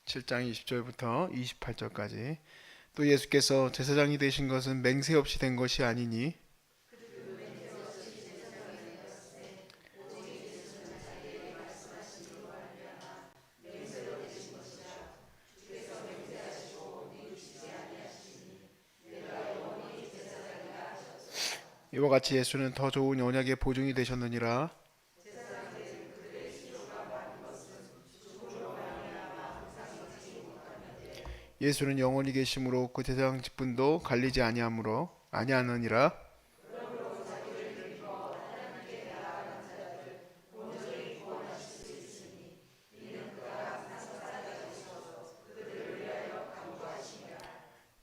7장 20절부터 28절까지. 또 예수께서 제사장이 되신 것은 맹세 없이 된 것이 아니니 이와 같이 예수는 더 좋은 언약의 보증이 되셨느니라. 예수는 영원히 계심으로 그 제사장 직분도 갈리지 아니하느니라.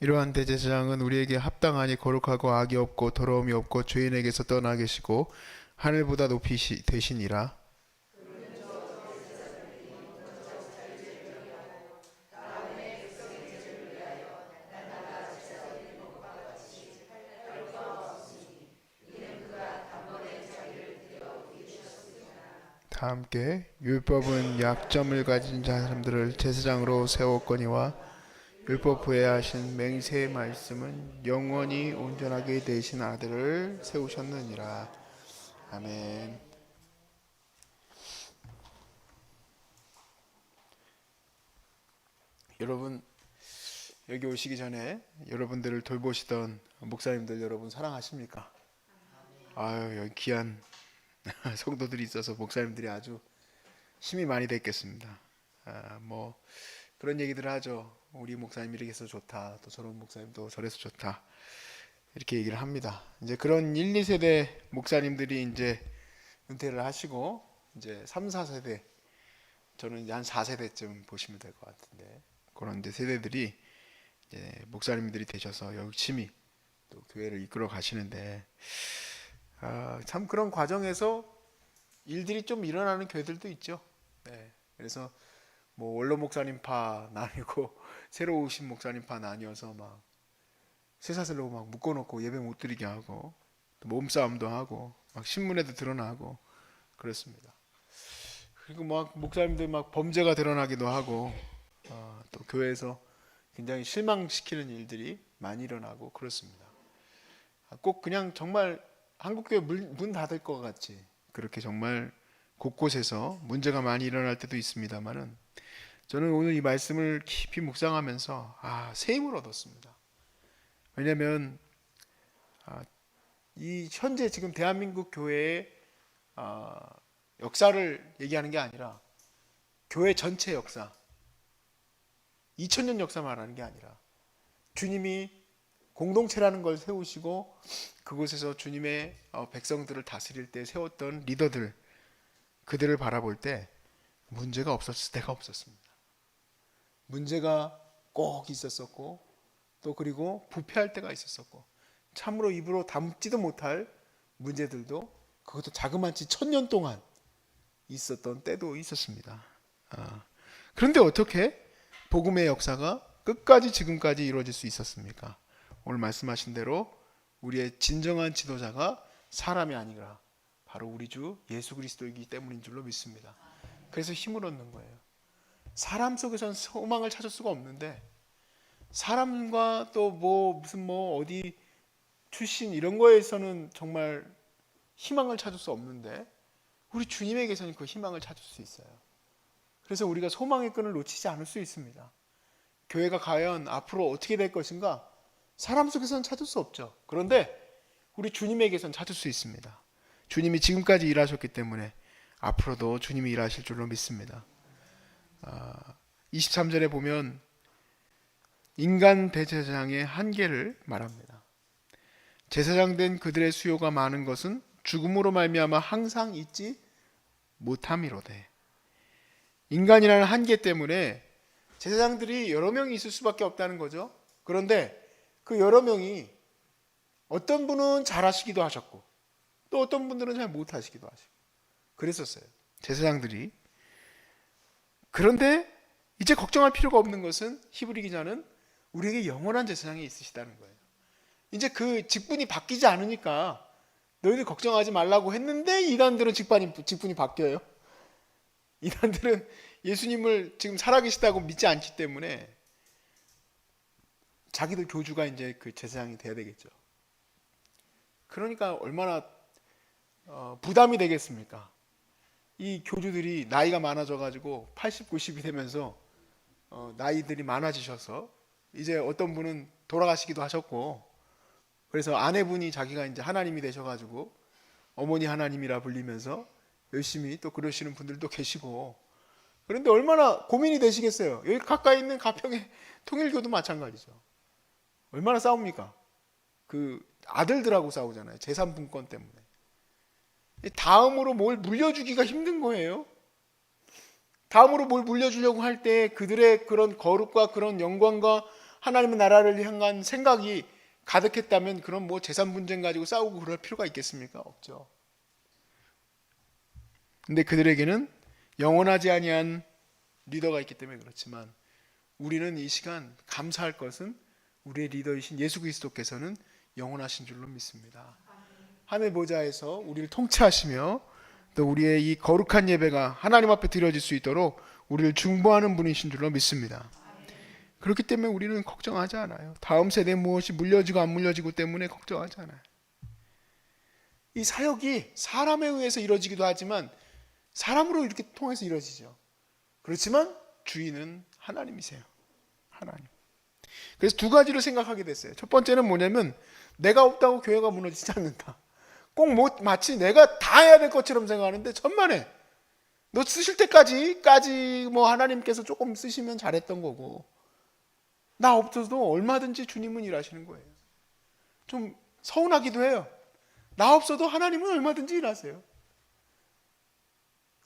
이러한 대제사장은 우리에게 합당하니 거룩하고 악이 없고 더러움이 없고 죄인에게서 떠나 계시고 하늘보다 높이 되시니라. 다 함께. 율법은 약점을 가진 사람들을 제사장으로 세웠거니와 율법 후에 하신 맹세의 말씀은 영원히 온전하게 되신 아들을 세우셨느니라. 아멘. 여러분, 여기 오시기 전에 여러분들을 돌보시던 목사님들 여러분 사랑하십니까? 아유, 여기 귀한 성도들이 있어서 목사님들이 아주 힘이 많이 됐겠습니다. 뭐 그런 얘기들을 하죠. 우리 목사님 이렇게 해서 좋다, 또 저런 목사님도 저래서 좋다, 이렇게 얘기를 합니다. 이제 그런 1, 2세대 목사님들이 이제 은퇴를 하시고 이제 3, 4세대, 저는 이제 한 4세대쯤 보시면 될 것 같은데, 그런 이제 세대들이 이제 목사님들이 되셔서 열심히 또 교회를 이끌어 가시는데, 참 그런 과정에서 일들이 좀 일어나는 교회들도 있죠. 네. 그래서 뭐 원로 목사님파 나뉘고 새로 오신 목사님파 나뉘어서 막 쇠사슬로 막 묶어놓고 예배 못 드리게 하고 또 몸싸움도 하고 막 신문에도 드러나고 그렇습니다. 그리고 막 목사님들 막 범죄가 드러나기도 하고 또 교회에서 굉장히 실망시키는 일들이 많이 일어나고 그렇습니다. 꼭 그냥 정말 한국교회 문 닫을 것 같이 그렇게 정말 곳곳에서 문제가 많이 일어날 때도 있습니다만은, 저는 오늘 이 말씀을 깊이 묵상하면서 새 힘을 얻었습니다. 왜냐하면 이 현재 지금 대한민국 교회의 역사를 얘기하는 게 아니라 교회 전체 역사, 2000년 역사 말하는 게 아니라 주님이 공동체라는 걸 세우시고 그곳에서 주님의 백성들을 다스릴 때 세웠던 리더들, 그들을 바라볼 때 문제가 없었을 때가 없었습니다. 문제가 꼭 있었었고, 또 그리고 부패할 때가 있었었고, 참으로 입으로 담지도 못할 문제들도, 그것도 자그마치 1000년 동안 있었던 때도 있었습니다. 그런데 어떻게 복음의 역사가 끝까지 지금까지 이루어질 수 있었습니까? 오늘 말씀하신 대로 우리의 진정한 지도자가 사람이 아니라 바로 우리 주 예수 그리스도이기 때문인 줄로 믿습니다. 그래서 힘을 얻는 거예요. 사람 속에서는 소망을 찾을 수가 없는데, 사람과 또 무슨 어디 출신 이런 거에서는 정말 희망을 찾을 수 없는데, 우리 주님에게서는 그 희망을 찾을 수 있어요. 그래서 우리가 소망의 끈을 놓치지 않을 수 있습니다. 교회가 과연 앞으로 어떻게 될 것인가? 사람 속에서는 찾을 수 없죠. 그런데 우리 주님에게서는 찾을 수 있습니다. 주님이 지금까지 일하셨기 때문에 앞으로도 주님이 일하실 줄로 믿습니다. 23절에 보면 인간 대제사장의 한계를 말합니다. 제사장 된 그들의 수요가 많은 것은 죽음으로 말미암아 항상 있지 못함이로되. 인간이라는 한계 때문에 제사장들이 여러 명이 있을 수밖에 없다는 거죠. 그런데 그 여러 명이 어떤 분은 잘하시기도 하셨고 또 어떤 분들은 잘 못하시기도 하시고 그랬었어요, 제사장들이. 그런데 이제 걱정할 필요가 없는 것은, 히브리 기자는 우리에게 영원한 제사장이 있으시다는 거예요. 이제 그 직분이 바뀌지 않으니까 너희들 걱정하지 말라고 했는데, 이단들은 직분이 바뀌어요. 이단들은 예수님을 지금 살아계시다고 믿지 않기 때문에 자기도 교주가 이제 그 제사장이 돼야 되겠죠. 그러니까 얼마나 부담이 되겠습니까? 이 교주들이 나이가 많아져 가지고 80, 90이 되면서 나이들이 많아지셔서 이제 어떤 분은 돌아가시기도 하셨고, 그래서 아내분이 자기가 이제 하나님이 되셔 가지고 어머니 하나님이라 불리면서 열심히 또 그러시는 분들도 계시고, 그런데 얼마나 고민이 되시겠어요. 여기 가까이 있는 가평의 통일교도 마찬가지죠. 얼마나 싸웁니까? 그 아들들하고 싸우잖아요. 재산 분권 때문에. 다음으로 뭘 물려주기가 힘든 거예요. 다음으로 뭘 물려주려고 할 때 그들의 그런 거룩과 그런 영광과 하나님의 나라를 향한 생각이 가득했다면 그런 뭐 재산 분쟁 가지고 싸우고 그럴 필요가 있겠습니까? 없죠. 근데 그들에게는 영원하지 아니한 리더가 있기 때문에 그렇지만, 우리는 이 시간 감사할 것은 우리의 리더이신 예수 그리스도께서는 영원하신 줄로 믿습니다. 하늘 보좌에서 우리를 통치하시며 또 우리의 이 거룩한 예배가 하나님 앞에 드려질 수 있도록 우리를 중보하는 분이신 줄로 믿습니다. 그렇기 때문에 우리는 걱정하지 않아요. 다음 세대에 무엇이 물려지고 안 물려지고 때문에 걱정하지 않아요. 이 사역이 사람에 의해서 이루어지기도 하지만 사람으로 이렇게 통해서 이루어지죠. 그렇지만 주인은 하나님이세요. 하나님. 그래서 두 가지를 생각하게 됐어요. 첫 번째는 뭐냐면, 내가 없다고 교회가 무너지지 않는다. 꼭 마치 내가 다 해야 될 것처럼 생각하는데 천만에 너 쓰실 때까지 뭐 하나님께서 조금 쓰시면 잘했던 거고, 나 없어도 얼마든지 주님은 일하시는 거예요. 좀 서운하기도 해요. 나 없어도 하나님은 얼마든지 일하세요.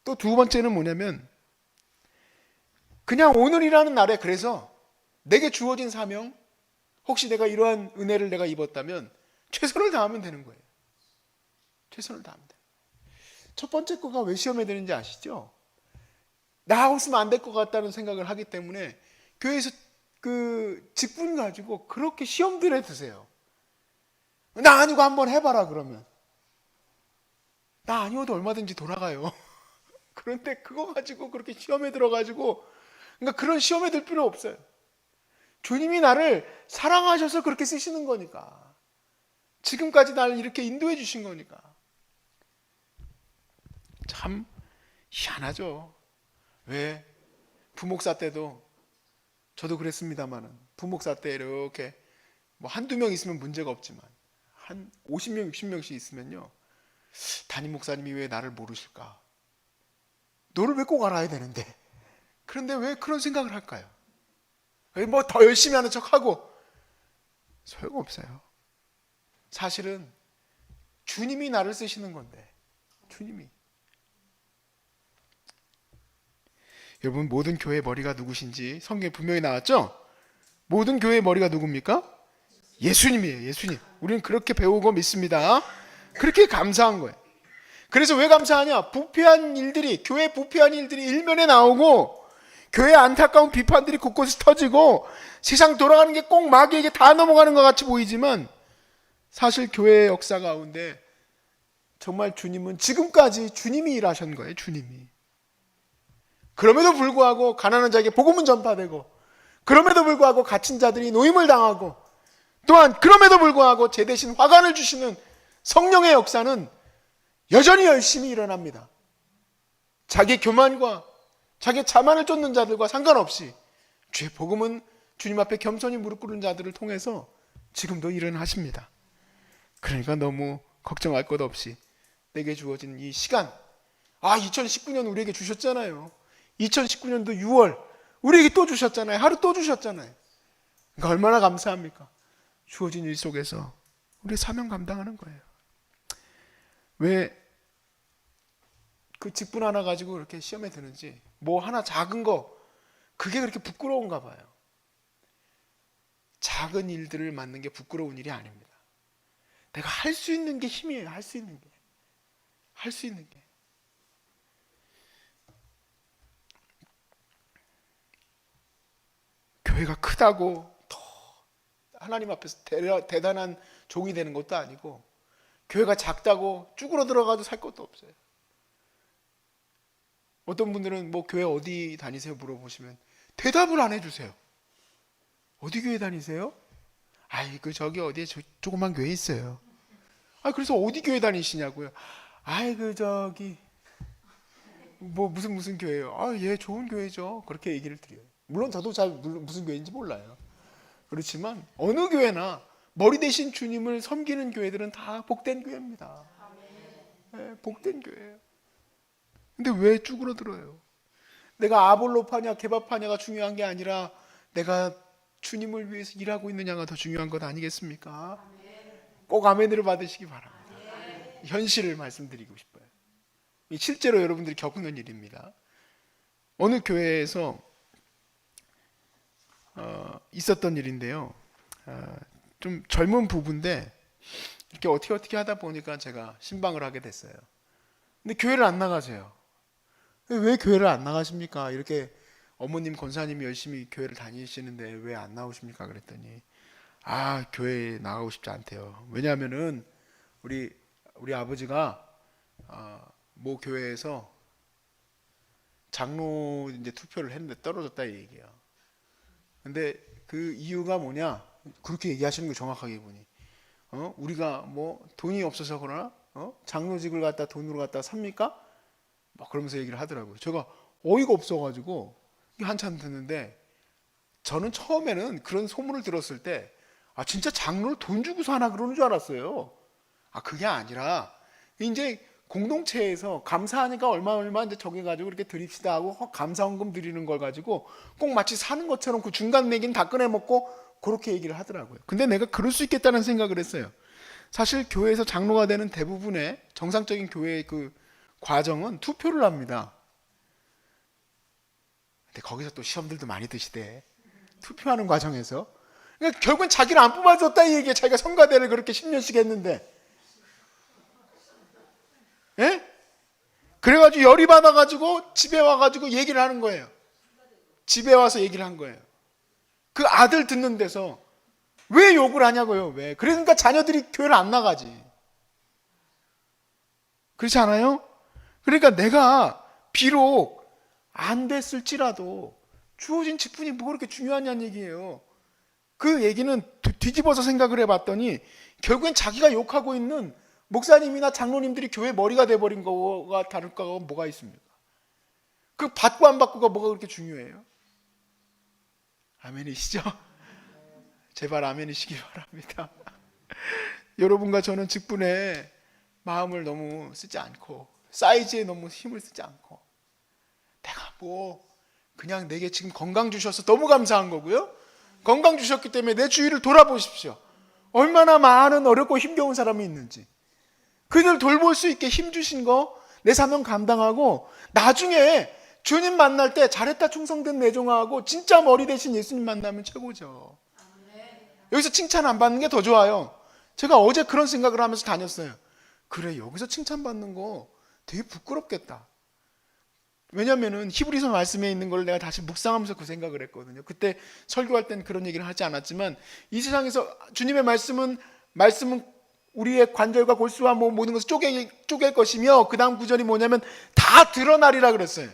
또 두 번째는 뭐냐면, 그냥 오늘이라는 날에 그래서 내게 주어진 사명, 혹시 내가 이러한 은혜를 내가 입었다면 최선을 다하면 되는 거예요. 최선을 다하면 돼요. 첫 번째 거가 왜 시험에 드는지 아시죠? 나 없으면 안 될 것 같다는 생각을 하기 때문에 교회에서 그 직분 가지고 그렇게 시험들에 드세요. 나 아니고 한번 해봐라 그러면. 나 아니어도 얼마든지 돌아가요. 그런데 그거 가지고 그렇게 시험에 들어가지고, 그러니까 그런 시험에 들 필요 없어요. 주님이 나를 사랑하셔서 그렇게 쓰시는 거니까. 지금까지 나를 이렇게 인도해 주신 거니까. 참 희한하죠. 왜? 부목사 때도 저도 그랬습니다만은, 부목사 때 이렇게 뭐 한두 명 있으면 문제가 없지만 한 50명, 60명씩 있으면요, 담임 목사님이 왜 나를 모르실까? 너를 왜 꼭 알아야 되는데? 그런데 왜 그런 생각을 할까요? 뭐 더 열심히 하는 척하고 소용없어요. 사실은 주님이 나를 쓰시는 건데, 주님이. 여러분, 모든 교회의 머리가 누구신지 성경에 분명히 나왔죠? 모든 교회의 머리가 누굽니까? 예수님이에요. 예수님. 우리는 그렇게 배우고 믿습니다. 그렇게 감사한 거예요. 그래서 왜 감사하냐? 부패한 일들이, 교회 부패한 일들이 일면에 나오고, 교회 안타까운 비판들이 곳곳에 터지고, 세상 돌아가는 게 꼭 마귀에게 다 넘어가는 것 같이 보이지만, 사실 교회의 역사 가운데 정말 주님은 지금까지 주님이 일하신 거예요. 주님이. 그럼에도 불구하고 가난한 자에게 복음은 전파되고, 그럼에도 불구하고 갇힌 자들이 노임을 당하고, 또한 그럼에도 불구하고 제 대신 화관을 주시는 성령의 역사는 여전히 열심히 일어납니다. 자기 교만과 자기 자만을 쫓는 자들과 상관없이 주의 복음은 주님 앞에 겸손히 무릎 꿇은 자들을 통해서 지금도 일어나십니다. 그러니까 너무 걱정할 것 없이 내게 주어진 이 시간, 2019년 우리에게 주셨잖아요. 2019년도 6월 우리에게 또 주셨잖아요. 하루 또 주셨잖아요. 그러니까 얼마나 감사합니까? 주어진 일 속에서 우리 사명 감당하는 거예요. 왜 그 직분 하나 가지고 이렇게 시험에 드는지, 뭐 하나 작은 거, 그게 그렇게 부끄러운가 봐요. 작은 일들을 맡는 게 부끄러운 일이 아닙니다. 내가 할 수 있는 게 힘이에요. 할 수 있는 게. 할 수 있는 게. 교회가 크다고 더 하나님 앞에서 대단한 종이 되는 것도 아니고, 교회가 작다고 쭈그러 들어가도 살 것도 없어요. 어떤 분들은 뭐 교회 어디 다니세요 물어보시면 대답을 안 해주세요. 어디 교회 다니세요? 아이 그 저기 어디에 조그만 교회 있어요. 아 그래서 어디 교회 다니시냐고요. 아이 그 저기 뭐 무슨 교회요? 아 예 좋은 교회죠. 그렇게 얘기를 드려요. 물론 저도 잘 무슨 교회인지 몰라요. 그렇지만 어느 교회나 머리 대신 주님을 섬기는 교회들은 다 복된 교회입니다. 네, 복된 교회예요. 근데 왜 쭈그러들어요? 내가 아볼로파냐 케바파냐가 중요한 게 아니라 내가 주님을 위해서 일하고 있느냐가 더 중요한 것 아니겠습니까? 꼭 아멘을 받으시기 바랍니다. 현실을 말씀드리고 싶어요. 실제로 여러분들이 겪는 일입니다. 어느 교회에서 있었던 일인데요. 좀 젊은 부부인데 이렇게 어떻게 하다 보니까 제가 신방을 하게 됐어요. 근데 교회를 안 나가세요. 왜 교회를 안 나가십니까? 이렇게 어머님 권사님이 열심히 교회를 다니시는데 왜 안 나오십니까? 그랬더니 교회에 나가고 싶지 않대요. 왜냐하면은 우리 아버지가 모 교회에서 장로 이제 투표를 했는데 떨어졌다 이 얘기예요. 근데 그 이유가 뭐냐? 그렇게 얘기하시는 거 정확하게 보니 우리가 뭐 돈이 없어서 그러나 장로직을 갖다 돈으로 갖다 삽니까? 막 그러면서 얘기를 하더라고요. 제가 어이가 없어가지고 한참 듣는데 저는 처음에는 그런 소문을 들었을 때 진짜 장로를 돈 주고서 하나 그러는 줄 알았어요. 그게 아니라 이제 공동체에서 감사하니까 얼마 이제 정해가지고 이렇게 드립시다 하고 감사헌금 드리는 걸 가지고 꼭 마치 사는 것처럼 그 중간 매긴 다 꺼내 먹고 그렇게 얘기를 하더라고요. 근데 내가 그럴 수 있겠다는 생각을 했어요. 사실 교회에서 장로가 되는 대부분의 정상적인 교회의 그 과정은 투표를 합니다. 근데 거기서 또 시험들도 많이 드시대. 투표하는 과정에서. 그러니까 결국은 자기를 안 뽑아줬다 이 얘기에 자기가 성가대를 그렇게 10년씩 했는데. 예? 그래가지고 열이 받아가지고 집에 와가지고 얘기를 하는 거예요. 집에 와서 얘기를 한 거예요. 그 아들 듣는 데서 왜 욕을 하냐고요. 왜? 그러니까 자녀들이 교회를 안 나가지. 그렇지 않아요? 그러니까 내가 비록 안 됐을지라도 주어진 직분이 뭐 그렇게 중요하냐는 얘기예요. 그 얘기는 뒤집어서 생각을 해봤더니 결국엔 자기가 욕하고 있는 목사님이나 장로님들이 교회 머리가 돼버린 거가 다를 거가 뭐가 있습니까? 그 받고 안 받고가 뭐가 그렇게 중요해요? 아멘이시죠? 제발 아멘이시기 바랍니다. 여러분과 저는 직분에 마음을 너무 쓰지 않고 사이즈에 너무 힘을 쓰지 않고 내가 그냥 내게 지금 건강 주셔서 너무 감사한 거고요. 건강 주셨기 때문에 내 주위를 돌아보십시오. 얼마나 많은 어렵고 힘겨운 사람이 있는지. 그들 돌볼 수 있게 힘 주신 거 내 사명 감당하고 나중에 주님 만날 때 잘했다 충성된 내종하고 진짜 머리 대신 예수님 만나면 최고죠. 여기서 칭찬 안 받는 게 더 좋아요. 제가 어제 그런 생각을 하면서 다녔어요. 그래 여기서 칭찬받는 거 되게 부끄럽겠다. 왜냐면은 히브리서 말씀에 있는 걸 내가 다시 묵상하면서 그 생각을 했거든요. 그때 설교할 땐 그런 얘기를 하지 않았지만 이 세상에서 주님의 말씀은 우리의 관절과 골수와 모든 것을 쪼갤 것이며 그 다음 구절이 뭐냐면 다 드러나리라 그랬어요.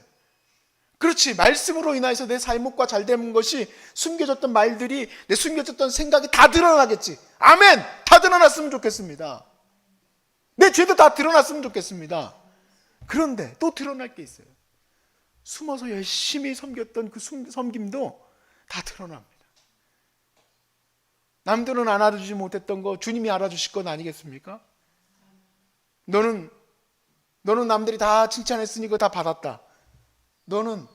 그렇지. 말씀으로 인하여서 내 잘못과 잘된 것이 숨겨졌던 말들이 내 숨겨졌던 생각이 다 드러나겠지. 아멘. 다 드러났으면 좋겠습니다. 내 죄도 다 드러났으면 좋겠습니다. 그런데 또 드러날 게 있어요. 숨어서 열심히 섬겼던 그 섬김도 다 드러납니다. 남들은 알아주지 못했던 거 주님이 알아주실 건 아니겠습니까? 너는 남들이 다 칭찬했으니 그거 다 받았다. 너는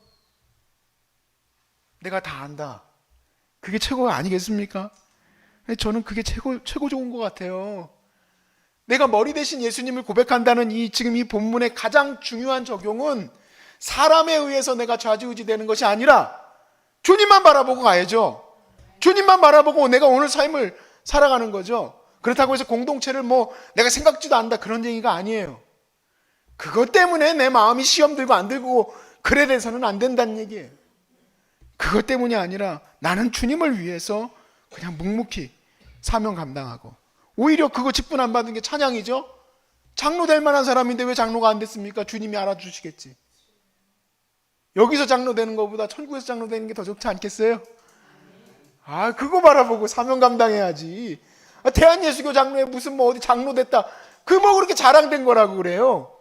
내가 다 안다. 그게 최고가 아니겠습니까? 저는 그게 최고 좋은 것 같아요. 내가 머리 대신 예수님을 고백한다는 지금 이 본문의 가장 중요한 적용은 사람에 의해서 내가 좌지우지 되는 것이 아니라 주님만 바라보고 가야죠. 주님만 바라보고 내가 오늘 삶을 살아가는 거죠. 그렇다고 해서 공동체를 내가 생각지도 않는다 그런 얘기가 아니에요. 그것 때문에 내 마음이 시험 들고 안 들고 그래 돼서는 안 된다는 얘기예요. 그것 때문이 아니라 나는 주님을 위해서 그냥 묵묵히 사명 감당하고 오히려 그거 직분 안 받은 게 찬양이죠. 장로 될 만한 사람인데 왜 장로가 안 됐습니까? 주님이 알아주시겠지. 여기서 장로 되는 것보다 천국에서 장로 되는 게 더 좋지 않겠어요? 아, 그거 바라보고 사명 감당해야지. 대한예수교 장로에 무슨 뭐 어디 장로 됐다, 그 뭐 그렇게 자랑된 거라고 그래요.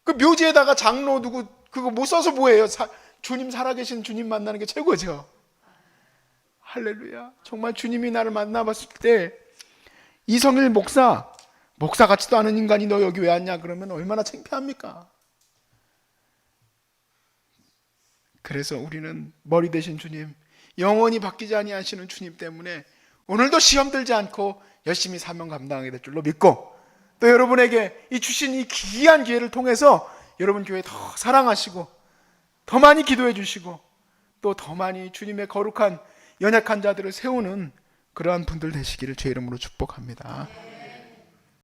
그 묘지에다가 장로 누구 그거 못 써서 뭐예요? 주님 살아계신 주님 만나는 게 최고죠. 할렐루야. 정말 주님이 나를 만나봤을 때, 이성일 목사 같지도 않은 인간이 너 여기 왜 왔냐 그러면 얼마나 창피합니까? 그래서 우리는 머리 되신 주님, 영원히 바뀌지 아니하시는 주님 때문에 오늘도 시험 들지 않고 열심히 사명 감당하게 될 줄로 믿고, 또 여러분에게 이 주신 이 귀한 기회를 통해서 여러분 교회 더 사랑하시고 더 많이 기도해 주시고 또 더 많이 주님의 거룩한 연약한 자들을 세우는 그러한 분들 되시기를 주의 이름으로 축복합니다.